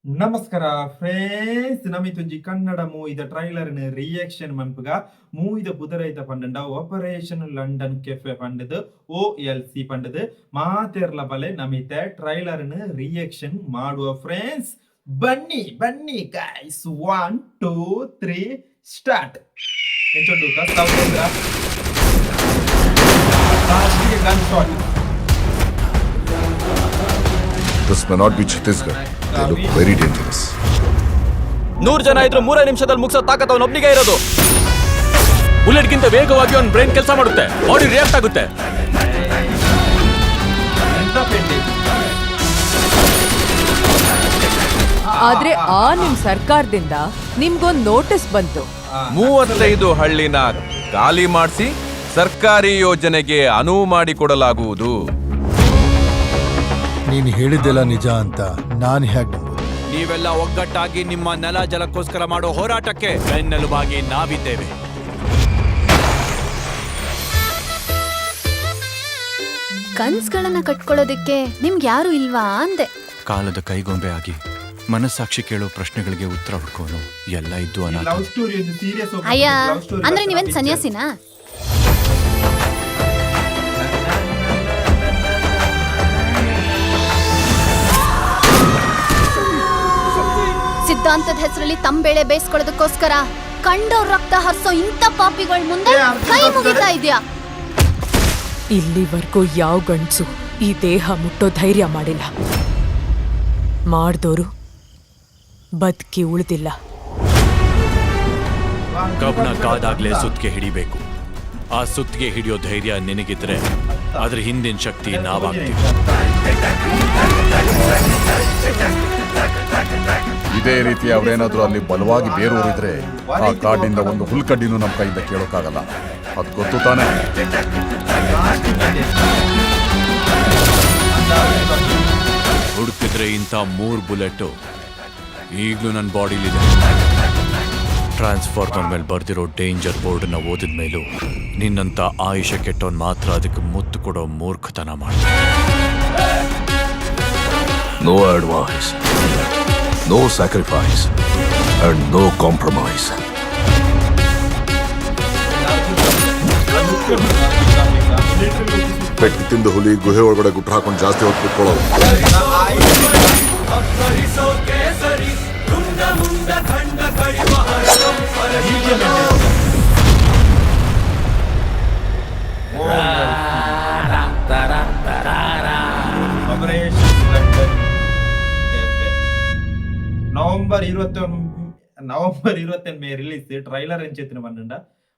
ನಮಸ್ಕಾರ ಫ್ರೆಂಡ್ಸ್, ನಮಿತೊಂಜಿ ಕನ್ನಡ ಮೂವಿದ ಟ್ರೈಲರ್ನ ರಿಯಾಕ್ಷನ್ ಮನ್ಪುಗ ಮೂವಿದ ಪುದರೈತ ಪಂಡ ಆಪರೇಷನ್ ಲಂಡನ್ ಕೆಫೆ ಪಂಡದು OLC ಪಂಡದು ಮಾತೆರ್ಲ ಬಲೆ ನಮಿತೆ ಟ್ರೈಲರ್ನ ರಿಯಾಕ್ಷನ್ ಮಾಡುವ ಫ್ರೆಂಡ್ಸ್. ಬನ್ನಿ ಬನ್ನಿ ಗೈಸ್, 1 2 3 ಸ್ಟಾರ್ಟ್. ಎಂಚೊಂಡುಕ ಸೌಂದ್ರ gun shot. This may not be Chhattisgarh. They look very dangerous. 100 ಜನ ಇದ್ರು 3 ನಿಮಿಷದಲ್ಲಿ ಮುಗಿಸೋ ತಾಕತ್ ಅವನೊಬ್ನಿಗೆ ಇರೋದು. ಬುಲೆಟ್ ಗಿಂತ ವೇಗವಾಗಿ ಅವನ ಬ್ರೈನ್ ಕೆಲಸ ಮಾಡುತ್ತೆ, ಬಾಡಿ ರಿಯಾಕ್ಟ್ ಆಗುತ್ತೆ. ಆದ್ರೆ ನಿಮ್ ಸರ್ಕಾರದಿಂದ ನಿಮ್ಗೊಂದು ನೋಟಿಸ್ ಬಂತು. 35 ಹಳ್ಳಿನ ಖಾಲಿ ಮಾಡಿಸಿ ಸರ್ಕಾರಿ ಯೋಜನೆಗೆ ಅನುವು ಮಾಡಿಕೊಡಲಾಗುವುದು. ನೀನು ಹೇಳಿದ್ದೆಲ್ಲ ನಿಜ ಅಂತ ನಾನು ಹೇಗೆ ನಂಬೋದು? ನೀವೆಲ್ಲ ಒಗ್ಗಟ್ಟಾಗಿ ನಿಮ್ಮ ನೆಲ ಜಲಕ್ಕೋಸ್ಕರ ಮಾಡೋ ಹೋರಾಟಕ್ಕೆ ಬೆನ್ನೆಲುಬಾಗಿ ನಾವಿದ್ದೇವೆ. ಕನ್ಸ್ಗಳನ್ನ ಕಟ್ಕೊಳ್ಳೋದಿಕ್ಕೆ ನಿಮ್ಗೆ ಯಾರು ಇಲ್ವಾ ಅಂದೆ. ಕಾಲದ ಕೈಗೊಂಬೆ ಆಗಿ ಮನಸ್ಸಾಕ್ಷಿ ಕೇಳೋ ಪ್ರಶ್ನೆಗಳಿಗೆ ಉತ್ತರ ಹುಡ್ಕೋನು ಎಲ್ಲ ಇದ್ದು ಅನಾಥ. ಲವ್ ಸ್ಟೋರಿ ಒಂದು ಸೀರಿಯಸ್. ಅಯ್ಯ, ಅಂದ್ರೆ ನೀವೇನ್ ಸನ್ಯಾಸಿನಾ? ಸಿದ್ಧಾಂತದ ಹೆಸರಲ್ಲಿ ತಂಬೇಳೆ ಬೇಯಿಸ್ಕೊಳ್ಳೋದಕ್ಕೋಸ್ಕರ ಕಂಡೋರ್ ರಕ್ತ ಹರಿಸೋ ಇಂಥ ಪಾಪಿಗಳ ಮುಂದೆ ಕೈ ಮುಗಿತಾ ಇದ್ಯಾ? ಇಲ್ಲಿವರೆಗೂ ಯಾವ ಗಂಡ್ಸು ಈ ದೇಹ ಮುಟ್ಟೋ ಧೈರ್ಯ ಮಾಡಿಲ್ಲ. ಮಾಡ್ದೋರು ಬದುಕಿ ಉಳಿದಿಲ್ಲ. ಕಬ್ನ ಕಾದಾಗ್ಲೇ ಸುತ್ತಿಗೆ ಹಿಡಿಬೇಕು. ಆ ಸುತ್ತಿಗೆ ಹಿಡಿಯೋ ಧೈರ್ಯ ನಿನಗಿದ್ರೆ ಅದ್ರ ಹಿಂದಿನ ಶಕ್ತಿ ನಾವಾಗ್ತೀವಿ. ಇದೇ ರೀತಿ ಅವರೇನಾದ್ರೂ ಅಲ್ಲಿ ಬಲವಾಗಿ ಬೇರೂರಿದ್ರೆ ಆ ಕಾಡಿನಿಂದ ಒಂದು ಹುಲ್ಕಡ್ಡಿನೂ ನಮ್ಮ ಕೈಯಿಂದ ಕೇಳೋಕ್ಕಾಗಲ್ಲ. ಅದು ಗೊತ್ತು ತಾನೆ? ಹುಡುಕಿದ್ರೆ ಇಂಥ 3 ಬುಲೆಟ್ ಈಗಲೂ ನನ್ನ ಬಾಡಿಲಿದೆ. ಟ್ರಾನ್ಸ್ಫಾರ್ಮರ್ ಮೇಲೆ ಬರ್ದಿರೋ ಡೇಂಜರ್ ಬೋರ್ಡ್ನ ಓದಿದ ಮೇಲೂ ನಿನ್ನಂತ ಆಯುಷ ಕೆಟ್ಟವನ್ ಮಾತ್ರ ಅದಕ್ಕೆ ಮುತ್ತು ಕೊಡೋ ಮೂರ್ಖತನ ಮಾಡಿ. No advice, no sacrifice, and no compromise. ಪೆಟ್ಟು ತಿಂದ ಹುಲಿ ಗುಹೆ ಒಳಗಡೆ ಗುಟ್ಟು ಹಾಕೊಂಡು ಜಾಸ್ತಿ ಹೊತ್ತು ಕುತ್ಕೊಳ್ಳೋದು. November 21 release. ಟ್ರೈಲರ್ ಎಂಚೆತ್ತಿನ ಪಂಡ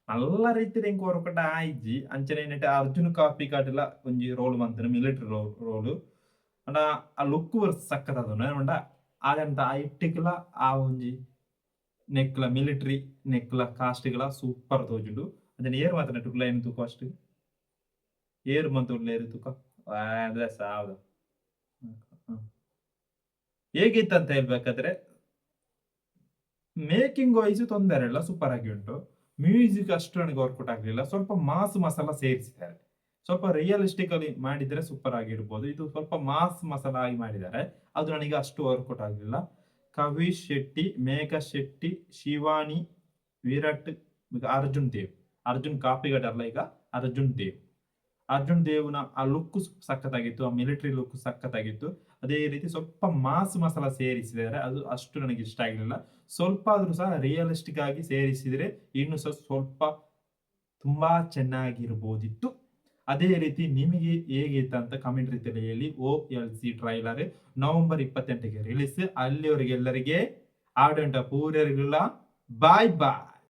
ನಲ್ಲ ರೀತಿ ಕೋರ್ಕೊಂಡ ಆಯ್ಜಿ ಅಂಚನೆ ಅರ್ಜುನ್ ಕಾಪಿ ಕಾಟಿಲ್ಲ ಒಂಜಿ ರೋಲ್ ಮಂತನ ಮಿಲಿಟರಿ ರೋಲ್ ಅಂಡ ಆ ಲುಕ್ ಸಕ್ಕದ ಅಂಡ ಆಗಂತ ಆ ಇಟ್ಟಿಕ್ಲ ಆ ಒಂಜಿ ನೆಕ್ಲ ಮಿಲಿಟರಿ ನೆಕ್ಲ ಕಾಸ್ಟ್ಗಳ ಸೂಪರ್ ತೋಜುಂಡು. ಅದನ್ನ ಏರ್ ಮಾತ್ರ ಟುಕ್ಲ ಏನು ತೂಕ ಅಷ್ಟು ಏರು ಮಂತುಡ್ಲ ಏರು ತೂಕ ಸಾವ್ದ ಹೇಗಿತ್ತಂತ ಹೇಳ್ಬೇಕಾದ್ರೆ ಮೇಕಿಂಗ್ ವೈಸ್ ತೊಂದರೆ ಇಲ್ಲ, ಸೂಪರ್ ಆಗಿ ಉಂಟು. ಮ್ಯೂಸಿಕ್ ಅಷ್ಟು ನನಗೆ ವರ್ಕೌಟ್ ಆಗಲಿಲ್ಲ. ಸ್ವಲ್ಪ ಮಾಸ್ ಮಸಾಲ ಸೇರಿಸಿದ್ದಾರೆ. ಸ್ವಲ್ಪ ರಿಯಲಿಸ್ಟಿಕ್ ಅಲ್ಲಿ ಮಾಡಿದ್ರೆ ಸೂಪರ್ ಆಗಿರ್ಬೋದು. ಇದು ಸ್ವಲ್ಪ ಮಾಸ್ ಮಸಾಲ ಆಗಿ ಮಾಡಿದ್ದಾರೆ, ಅದು ನನಗೆ ಅಷ್ಟು ವರ್ಕೌಟ್ ಆಗಲಿಲ್ಲ. ಕವಿಶ್ ಶೆಟ್ಟಿ, ಮೇಘಾ ಶೆಟ್ಟಿ, ಶಿವಾನಿ, ವಿರಾಟ್, ಅರ್ಜುನ್ ಕಾಪಿಗಡ್ ಅಲ್ಲ, ಈಗ ಅರ್ಜುನ್ ದೇವ್ನ ಆ ಲುಕ್ ಸಖತ್ತಾಗಿತ್ತು, ಆ ಮಿಲಿಟರಿ ಲುಕ್ ಸಖತ್ತಾಗಿತ್ತು. ಅದೇ ರೀತಿ ಸ್ವಲ್ಪ ಮಾಸ್ ಮಸಾಲ ಸೇರಿಸಿದ್ದಾರೆ, ಅದು ಅಷ್ಟು ನನಗೆ ಇಷ್ಟ ಆಗಲಿಲ್ಲ. ಸ್ವಲ್ಪ ಆದ್ರೂ ಸಹ ರಿಯಲಿಸ್ಟಿಕ್ ಆಗಿ ಸೇರಿಸಿದ್ರೆ ಇನ್ನು ಸಹ ಸ್ವಲ್ಪ ತುಂಬಾ ಚೆನ್ನಾಗಿರ್ಬೋದಿತ್ತು. ಅದೇ ರೀತಿ ನಿಮಗೆ ಹೇಗಿತ್ತು ಅಂತ ಕಮೆಂಟ್ ರೀತಿಯಲ್ಲಿ ಹೇಳಿ. OLC ಟ್ರೈಲರ್ ನವೆಂಬರ್ 28ಗೆ ರಿಲೀಸ್. ಅಲ್ಲಿವರೆಗೆ ಎಲ್ಲರಿಗೆ ಆಡಂಟ ಪೂರ್ಯರಿಗೆಲ್ಲ ಬಾಯ್ ಬಾಯ್.